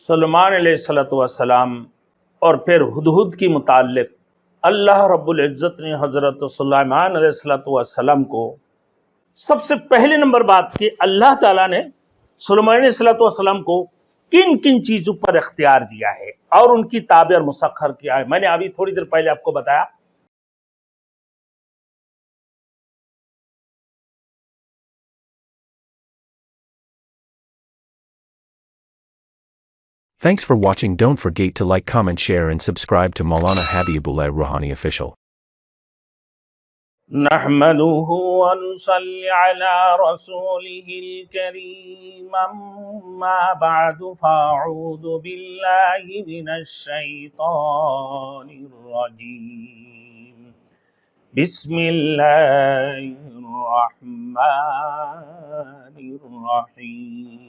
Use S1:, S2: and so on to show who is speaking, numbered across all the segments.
S1: سلیمان علیہ السلام اور پھر ہدہد کی متعلق اللہ رب العزت نے حضرت سلیمان علیہ السلام کو سب سے پہلے نمبر بات کہ اللہ تعالیٰ نے سلیمان علیہ السلام کو کن کن چیزوں پر اختیار دیا ہے اور ان کی تابع اور مسخر کیا ہے. میں نے ابھی تھوڑی دیر پہلے آپ کو بتایا.
S2: Thanks for watching. Don't forget to like, comment, share and subscribe to Maulana Habibullah Ruhani Official.
S1: نحمده ونصلي على رسوله الكريم أما بعد فأعوذ بالله من الشيطان الرجيم بسم الله الرحمن الرحيم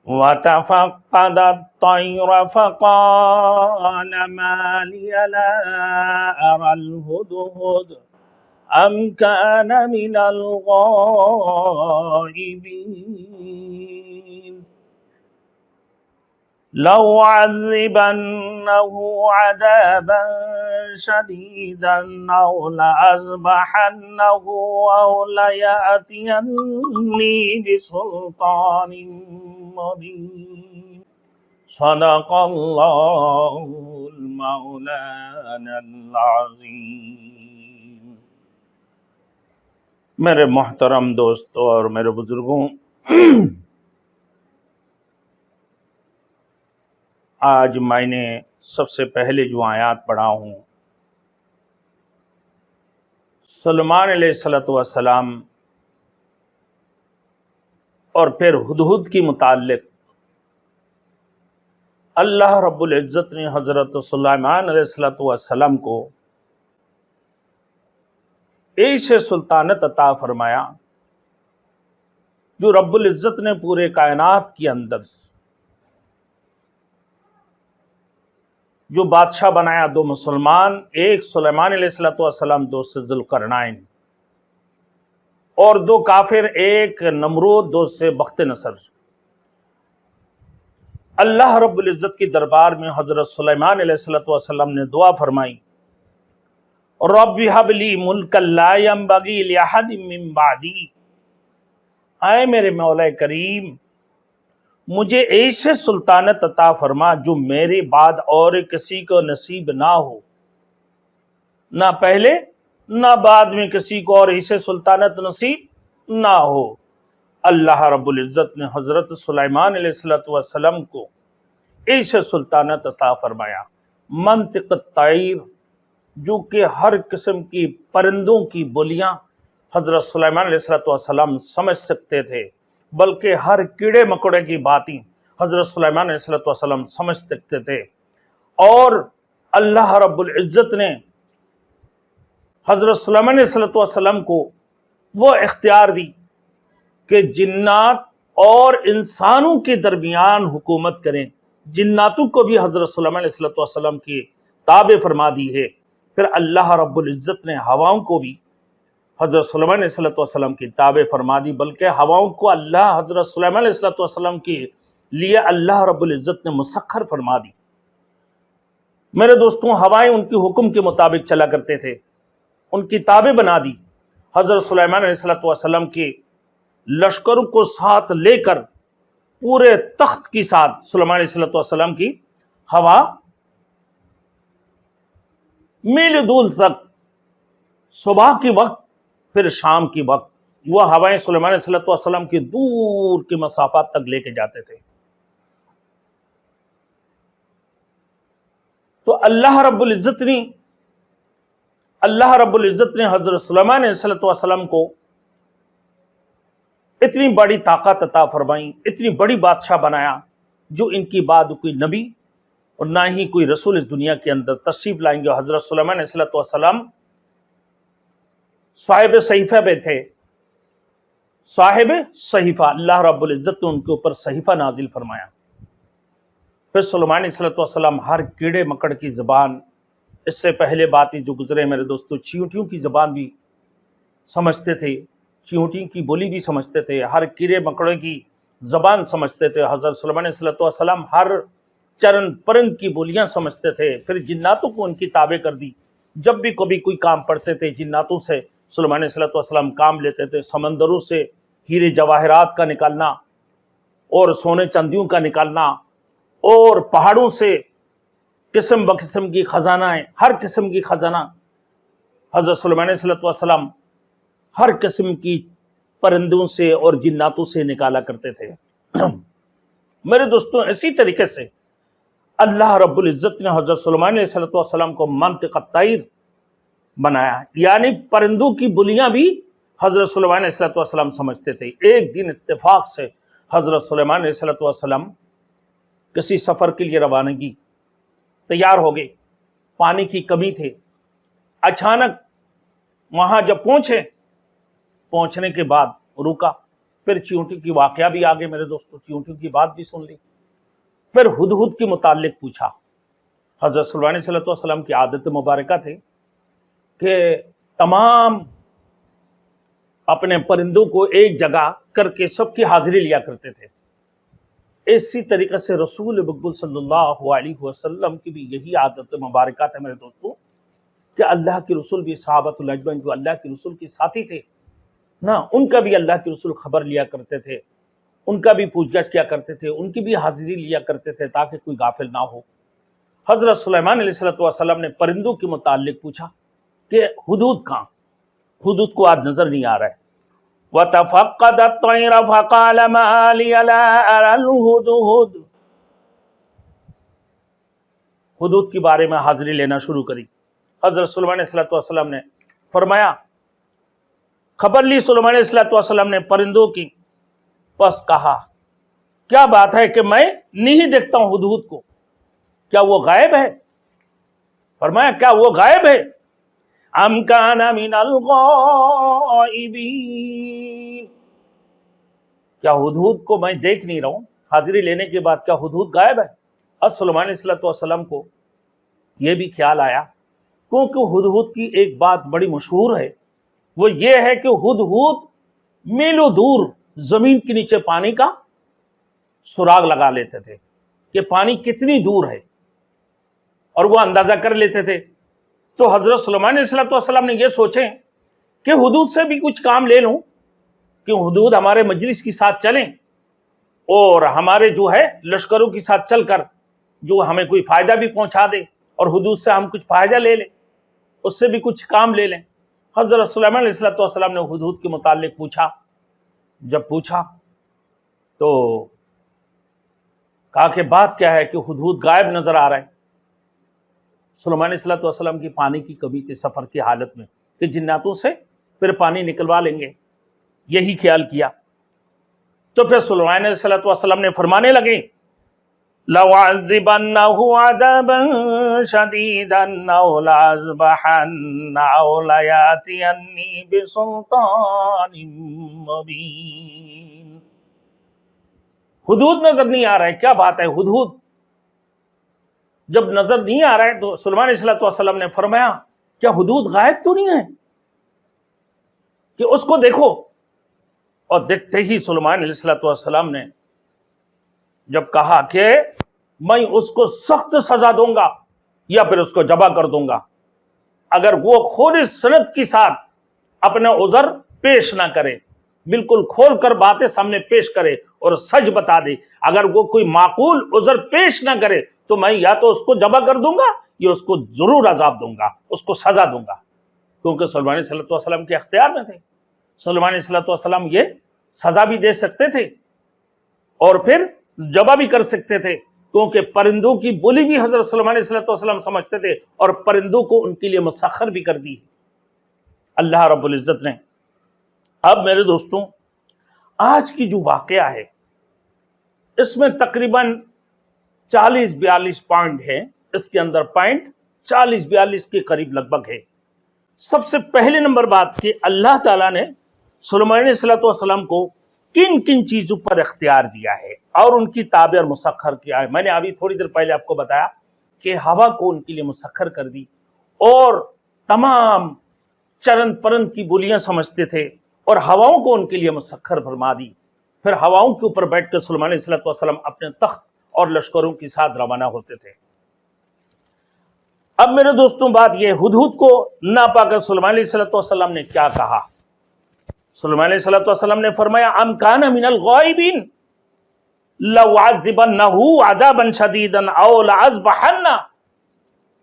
S1: وتفقد الطير فقال ما لي لا أرى الهدهد أم كان من الغائبين لو عذبنه عذابا شديدا أو لأذبحنه أو ليأتيني بسلطان مبين صدق الله المولانا العظيم. میرے محترم دوستوں اور میرے بزرگوں، آج میں نے سب سے پہلے جو آیات پڑھا ہوں سلیمان علیہ السلام اور پھر ہدہد کی متعلق اللہ رب العزت نے حضرت سلیمان علیہ السلام کو ایسے سلطنت عطا فرمایا جو رب العزت نے پورے کائنات کے اندر جو بادشاہ بنایا، دو مسلمان، ایک سلیمان علیہ السلام، دو سے ذوالقرنین، اور دو کافر، ایک نمرود، دو سے بخت نصر. اللہ رب العزت کی دربار میں حضرت سلیمان علیہ السلام نے دعا فرمائی، رب ہب لی ملکا لا ینبغی لأحد من بعدی، اے میرے مولا کریم مجھے ایسے سلطنت عطا فرما جو میرے بعد اور کسی کو نصیب نہ ہو، نہ پہلے نہ بعد میں کسی کو اور ایسے سلطنت نصیب نہ ہو. اللہ رب العزت نے حضرت سلیمان علیہ السلام کو ایسے سلطنت عطا فرمایا. منطق الطیر، جو کہ ہر قسم کی پرندوں کی بولیاں حضرت سلیمان علیہ السلام سمجھ سکتے تھے، بلکہ ہر کیڑے مکوڑے کی باتیں حضرت سلیمان علیہ السلام سمجھ سکتے تھے. اور اللہ رب العزت نے حضرت سلیمان علیہ السلام کو وہ اختیار دی کہ جنات اور انسانوں کے درمیان حکومت کریں. جناتوں کو بھی حضرت سلیمان علیہ السلام کی تابع فرما دی ہے. پھر اللہ رب العزت نے ہواؤں کو بھی حضرت سلیمان علیہ السلام کی تابع فرما دی، بلکہ ہواؤں کو اللہ حضرت سلیمان علیہ السلام کے لیے اللہ رب العزت نے مسخر فرما دی. میرے دوستوں، ہوائیں ان کے حکم کے مطابق چلا کرتے تھے، ان کی تابع بنا دی. حضرت سلیمان علیہ السلام کے لشکروں کو ساتھ لے کر پورے تخت کی ساتھ سلیمان علیہ السلام کی ہوا میل دور تک، صبح کی وقت پھر شام کی وقت، وہ ہوائیں سلیمان علیہ السلام کی دور کی مسافات تک لے کے جاتے تھے. تو اللہ رب العزت نے حضرت سلیمان علیہ السلام کو اتنی بڑی طاقت عطا فرمائی، اتنی بڑی بادشاہ بنایا، جو ان کی بعد کوئی نبی اور نہ ہی کوئی رسول اس دنیا کے اندر تشریف لائیں گے. حضرت سلیمان علیہ السلام صاحب صحیفہ پہ تھے، صاحب صحیفہ. اللہ رب العزت نے ان کے اوپر صحیفہ نازل فرمایا. پھر سلیمان علیہ السلام ہر کیڑے مکڑ کی زبان، اس سے پہلے باتیں جو گزرے میرے دوستو، چیونٹیوں کی زبان بھی سمجھتے تھے، چیونٹی کی بولی بھی سمجھتے تھے، ہر کیڑے مکڑے کی زبان سمجھتے تھے، حضرت سلیمان علیہ السلام ہر چرن پرند کی بولیاں سمجھتے تھے، پھر جناتوں کو ان کی تابع کر دی۔ جب بھی کبھی کوئی کام پڑتے تھے جناتوں سے سلیمان علیہ السلام کام لیتے تھے، سمندروں سے ہیرے جواہرات کا نکالنا اور سونے چاندیوں کا نکالنا، اور پہاڑوں سے قسم بقسم کی خزانہ ہر قسم کی خزانہ حضرت سلیمان علیہ السلام ہر قسم کی پرندوں سے اور جناتوں سے نکالا کرتے تھے۔ میرے دوستوں، اسی طریقے سے اللہ رب العزت نے حضرت سلیمان علیہ السلام کو منطق الطیر بنایا، یعنی پرندوں کی بولیاں بھی حضرت سلیمان علیہ السلام سمجھتے تھے۔ ایک دن اتفاق سے حضرت سلیمان علیہ السلام کسی سفر کے لیے روانگی تیار ہو گئے، پانی کی کمی تھی۔ اچانک وہاں جب پہنچنے کے بعد رکا، پھر چیونٹی کی واقعہ بھی آگے میرے دوستوں، چیونٹی کی بات بھی سن لی، پھر ہدہد کے متعلق پوچھا۔ حضرت سلیمان علیہ السلام کی عادت مبارکہ تھے کہ تمام اپنے پرندوں کو ایک جگہ کر کے سب کی حاضری لیا کرتے تھے۔ اسی طریقے سے رسول مقبول صلی اللہ علیہ وسلم کی بھی یہی عادت مبارکہ ہے میرے دوستوں، کہ اللہ کے رسول بھی صحابۃ الاجمعین جو اللہ کے رسول کے ساتھی تھے نا، ان کا بھی اللہ کے رسول خبر لیا کرتے تھے، ان کا بھی پوچھ گچھ کیا کرتے تھے، ان کی بھی حاضری لیا کرتے تھے تاکہ کوئی غافل نہ ہو۔ حضرت سلیمان علیہ السلام نے پرندوں کے متعلق پوچھا کہ ہدہد کہاں؟ ہدہد کو آج نظر نہیں آ رہا ہے۔ وَتَفَقَّدَ الطَّيْرَ فَقَالَ مَا لِيَ لَا أَرَى الْهُدْهُدْ، ہدہد کے بارے میں حاضری لینا شروع کری۔ حضرت سلیمان علیہ السلام نے فرمایا، خبر لی سلیمان علیہ السلام نے پرندوں کی، پس کہا کیا بات ہے کہ میں نہیں دیکھتا ہوں ہدہد کو، کیا وہ غائب ہے؟ فرمایا کیا وہ غائب ہے؟ ام کان من الغائبین، کیا ہدہد کو میں دیکھ نہیں رہا ہوں؟ حاضری لینے کے بعد کیا ہدہد غائب ہے؟ حضرت سلیمان علیہ السلام کو یہ بھی خیال آیا، کیونکہ ہدہد کی ایک بات بڑی مشہور ہے، وہ یہ ہے کہ ہدہد میلوں دور زمین کے نیچے پانی کا سراغ لگا لیتے تھے کہ پانی کتنی دور ہے، اور وہ اندازہ کر لیتے تھے۔ تو حضرت سلیمان علیہ السلام نے یہ سوچیں کہ ہدہد سے بھی کچھ کام لے لوں، کہ ہدہد ہمارے مجلس کے ساتھ چلیں اور ہمارے جو ہے لشکروں کے ساتھ چل کر جو ہمیں کوئی فائدہ بھی پہنچا دے، اور ہدہد سے ہم کچھ فائدہ لے لیں، اس سے بھی کچھ کام لے لیں۔ حضرت سلیمان علیہ السلام نے ہدہد کے متعلق پوچھا، جب پوچھا تو کہا کہ بات کیا ہے کہ ہدہد غائب نظر آ رہا ہے۔ سلیمان علیہ السلام کی پانی کی کمی تھی سفر کی حالت میں، کہ جناتوں سے پھر پانی نکلوا لیں گے، یہی خیال کیا۔ تو پھر سلیمان علیہ السلام نے فرمانے لگے، لَوَعَذِّبَنَّهُ عَذَابًا شَدِيدًا أَوْ لَأَذْبَحَنَّهُ أَوْ لَيَأْتِيَنِّي بِسُلْطَانٍ مُّبِينٍ۔ ہدہد نظر نہیں آ رہا ہے، کیا بات ہے؟ ہدہد جب نظر نہیں آ رہا ہے تو سلیمان علیہ السلام نے فرمایا کیا ہدہد غائب تو نہیں ہے کہ اس کو دیکھو؟ اور دیکھتے ہی سلیمان علیہ السلام نے جب کہا کہ میں اس کو سخت سزا دوں گا یا پھر اس کو ذبح کر دوں گا اگر وہ خالص سند کے ساتھ اپنا عذر پیش نہ کرے، بالکل کھول کر باتیں سامنے پیش کرے اور سچ بتا دے۔ اگر وہ کوئی معقول عذر پیش نہ کرے تو میں یا تو اس کو ذبح کر دوں گا یا اس کو ضرور عذاب دوں گا، اس کو سزا دوں گا، کیونکہ سلیمان علیہ السلام کے اختیار میں تھے۔ سلیمان علیہ السلام یہ سزا بھی دے سکتے تھے اور پھر ذبح بھی کر سکتے تھے، کیونکہ پرندوں کی بولی بھی حضرت سلیمان علیہ السلام سمجھتے تھے اور پرندوں کو ان کے لیے مسخر بھی کر دی اللہ رب العزت نے۔ اب میرے دوستوں، آج کی جو واقعہ ہے اس میں تقریباً 40-42 پوائنٹ ہے، اس کے اندر پوائنٹ 40-42 کے قریب لگ بھگ ہے۔ سب سے پہلے نمبر بات کہ اللہ تعالیٰ نے سلیمان علیہ السلام کو کن کن چیزوں پر اختیار دیا ہے اور ان کی تابع اور مسخر کیا ہے۔ میں نے ابھی تھوڑی دیر پہلے آپ کو بتایا کہ ہوا کو ان کے لیے مسخر کر دی، اور تمام چرند پرند کی بولیاں سمجھتے تھے اور ہواؤں کو ان کے لیے مسخر فرما دی۔ پھر ہواؤں کے اوپر بیٹھ کر سلیمان علیہ السلام اپنے تخت اور لشکروں کے ساتھ روانہ ہوتے تھے۔ اب میرے دوستوں بات یہ، ہدہد کو نہ پا کر سلیمان علیہ السلام نے کیا کہا؟ سلیمان علیہ السلام نے فرمایا ام کان من الغائبین لأعذبنہ عذابا شدیدا او لأذبحنہ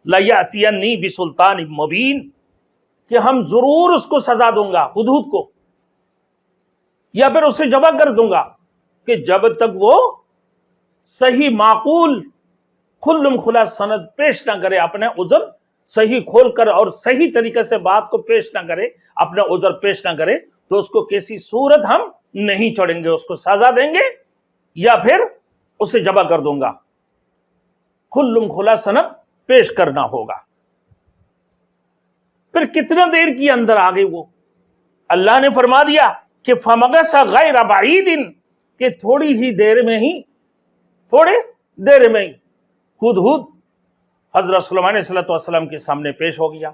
S1: لیأتینی بسلطان مبین، کہ ہم ضرور اس کو سزا دوں گا ہدہد کو، یا پھر اسے ذبح کر دوں گا، کہ جب تک وہ صحیح معقول کھلم کھلا سند پیش نہ کرے، اپنے عذر صحیح کھول کر اور صحیح طریقے سے بات کو پیش نہ کرے، اپنا عذر پیش نہ کرے، تو اس کو کسی صورت ہم نہیں چھوڑیں گے، اس کو سزا دیں گے یا پھر اسے ذبح کر دوں گا۔ کھلم کھلا سند پیش کرنا ہوگا۔ پھر کتنا دیر کی اندر آ گئی وہ؟ اللہ نے فرما دیا کہ فَمَغَسَ غَيْرَ بَعِيدٍ، کہ تھوڑی ہی دیر میں ہی ہدہد حضرت سلیمان علیہ السلام کے سامنے پیش ہو گیا،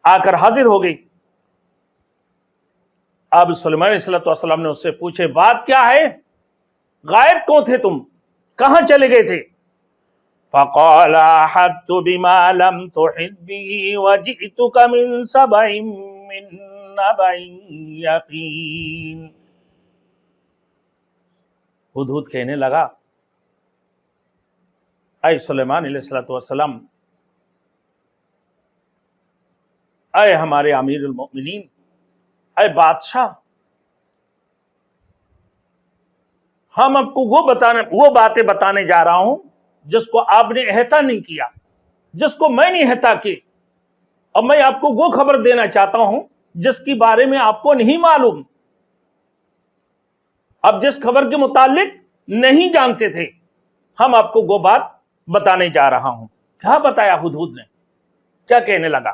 S1: آ کر حاضر ہو گئی۔ اب سلیمان علیہ السلام نے اس سے پوچھے بات کیا ہے، غائب کون تھے تم، کہاں چلے گئے تھے؟ فَقَالَ أَحَطْتُ بِمَا لَمْ تُحِطْ بِهِ وَجِئْتُكَ مِنْ سَبَإٍ مِّن نَبَإٍ یقین۔ ہدہد کہنے لگا اے سلیمان علیہ السلام، اے ہمارے امیر المؤمنین، اے بادشاہ، ہم آپ کو وہ باتیں بتانے جا رہا ہوں جس کو آپ نے احاطہ نہیں کیا، جس کو میں نے احاطہ کی، اور میں آپ کو وہ خبر دینا چاہتا ہوں جس کی بارے میں آپ کو نہیں معلوم، اب جس خبر کے متعلق نہیں جانتے تھے، ہم آپ کو وہ بات بتانے جا رہا ہوں۔ کیا بتایا ہدہد نے؟ کیا کہنے لگا؟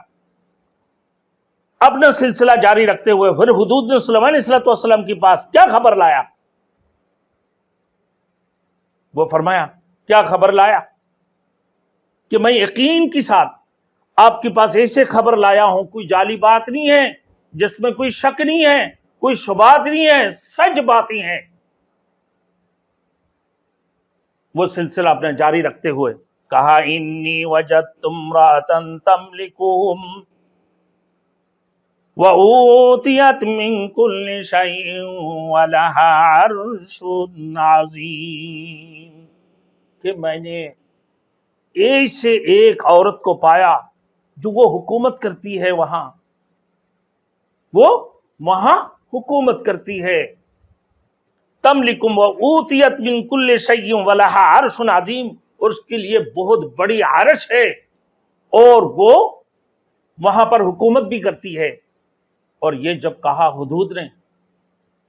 S1: اپنا سلسلہ جاری رکھتے ہوئے پھر ہدہد نے سلیمان علیہ السلام کے پاس کیا خبر لایا؟ وہ فرمایا کیا خبر لایا کہ میں یقین کے ساتھ آپ کے پاس ایسے خبر لایا ہوں، کوئی جعلی بات نہیں ہے، جس میں کوئی شک نہیں ہے، کوئی شبہات نہیں ہے، سچ باتیں ہیں۔ وہ سلسلہ اپنا جاری رکھتے ہوئے کہا انی وجدت امرأة تملکہم وَأُوتِيَتْ مِن كُلِّ شَيْءٍ وَلَهَا عَرْشٌ عَظِيمٌ، کہ میں نے ایسے ایک عورت کو پایا جو وہ حکومت کرتی ہے، وہ وہاں حکومت کرتی ہے۔ تملکم وَأُوتِيَتْ مِن كُلِّ شَيْءٍ وَلَهَا عَرْشٌ عَظِيمٌ، اور اس کے لیے بہت بڑی عرش ہے اور وہ وہاں پر حکومت بھی کرتی ہے۔ اور یہ جب کہا ہدہد نے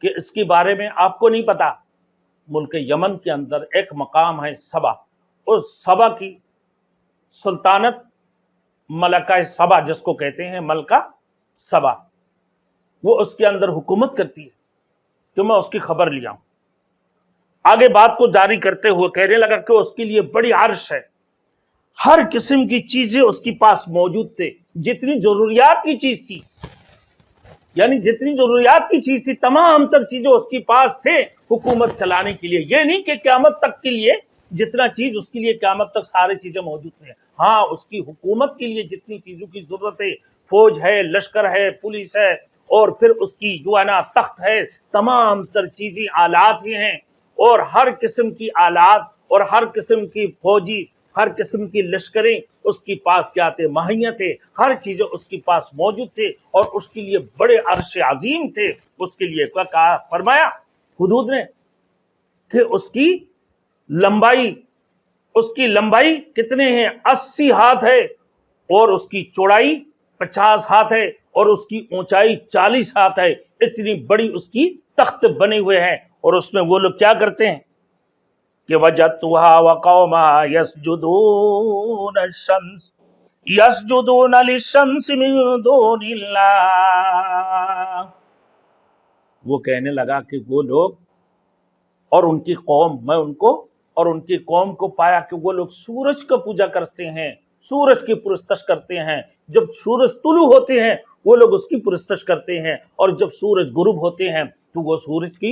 S1: کہ اس کے بارے میں آپ کو نہیں پتا، ملک یمن کے اندر ایک مقام ہے سبا، اس سبا کی سلطنت، ملکہ سبا جس کو کہتے ہیں، ملکہ سبا، وہ اس کے اندر حکومت کرتی ہے، تو میں اس کی خبر لیا ہوں۔ آگے بات کو جاری کرتے ہوئے کہنے لگا کہ اس کے لیے بڑی عرش ہے، ہر قسم کی چیزیں اس کے پاس موجود تھے، جتنی ضروریات کی چیز تھی، یعنی جتنی ضروریات کی چیز تھی تمام تر چیزیں اس کے پاس تھے حکومت چلانے کے لیے۔ یہ نہیں کہ قیامت تک کے لیے جتنا چیز اس کے لیے قیامت تک سارے چیزیں موجود تھے، ہاں اس کی حکومت کے لیے جتنی چیزوں کی ضرورت ہے، فوج ہے، لشکر ہے، پولیس ہے، اور پھر اس کی جو ہے نا تخت ہے، تمام تر چیزیں آلات ہی ہیں، اور ہر قسم کی آلات اور ہر قسم کی فوجی، ہر قسم کی لشکریں اس کے پاس کیا تھے، مہیا تھے، ہر چیزیں اس کے پاس موجود تھے، اور اس کے لیے بڑے عرش عظیم تھے۔ اس کے لیے کیا کہا، فرمایا ہدہد نے کہ اس کی لمبائی کتنے ہیں، 80 ہاتھ ہے، اور اس کی چوڑائی 50 ہاتھ ہے، اور اس کی اونچائی 40 ہاتھ ہے۔ اتنی بڑی اس کی تخت بنے ہوئے ہیں، اور اس میں وہ لوگ کیا کرتے ہیں کہ وَجَدْتُهَا وَقَوْمَهَا يَسْجُدُونَ لِلشَّمْسِ مِن دُونِ اللَّهِ، وہ کہنے لگا کہ وہ لوگ اور ان کی قوم، میں ان کو اور ان کی قوم کو پایا کہ وہ لوگ سورج کا پوجا کرتے ہیں، سورج کی پرستش کرتے ہیں۔ جب سورج طلوع ہوتے ہیں وہ لوگ اس کی پرستش کرتے ہیں، اور جب سورج غروب ہوتے ہیں تو وہ سورج کی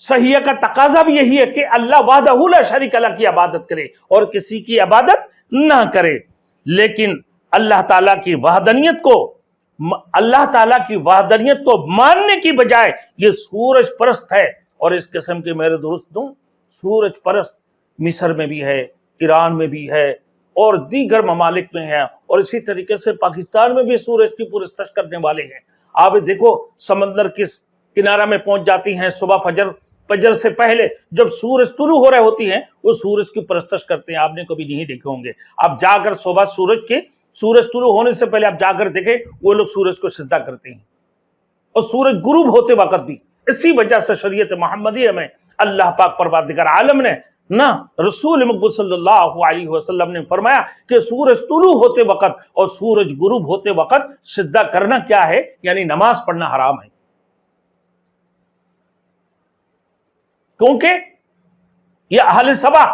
S1: صحیح کا تقاضا بھی یہی ہے کہ اللہ وحدہ لا شریک لہ کی عبادت کرے اور کسی کی عبادت نہ کرے. لیکن اللہ تعالیٰ کی وحدانیت کو ماننے کی بجائے یہ سورج پرست ہے. اور اس قسم کے میرے دوستوں سورج پرست مصر میں بھی ہے، ایران میں بھی ہے اور دیگر ممالک میں ہے، اور اسی طریقے سے پاکستان میں بھی سورج کی پرستش کرنے والے ہیں. آپ دیکھو سمندر کس کنارہ میں پہنچ جاتی ہیں، صبح فجر سے پہلے جب سورج طلوع ہو رہے ہوتی ہیں وہ سورج کی پرستش کرتے ہیں. آپ نے کبھی نہیں دیکھے ہوں گے. آپ جا کر صبح سورج طلوع ہونے سے پہلے آپ جا کر دیکھیں وہ لوگ سورج کو سجدہ کرتے ہیں، اور سورج غروب ہوتے وقت بھی. اسی وجہ سے شریعت محمدیہ میں اللہ پاک پروردگار عالم نے رسول مقبول صلی اللہ علیہ وسلم نے فرمایا کہ سورج طلوع ہوتے وقت اور سورج غروب ہوتے وقت سجدہ کرنا کیا ہے، یعنی نماز پڑھنا حرام ہے. کیونکہ یہ اہل سبا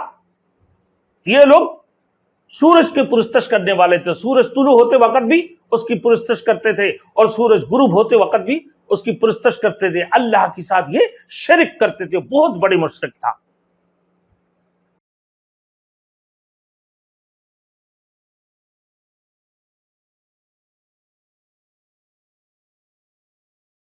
S1: یہ لوگ سورج کی پرستش کرنے والے تھے. سورج طلوع ہوتے وقت بھی اس کی پرستش کرتے تھے اور سورج غروب ہوتے وقت بھی اس کی پرستش کرتے تھے. اللہ کے ساتھ یہ شرک کرتے تھے، بہت بڑی مشرک تھا.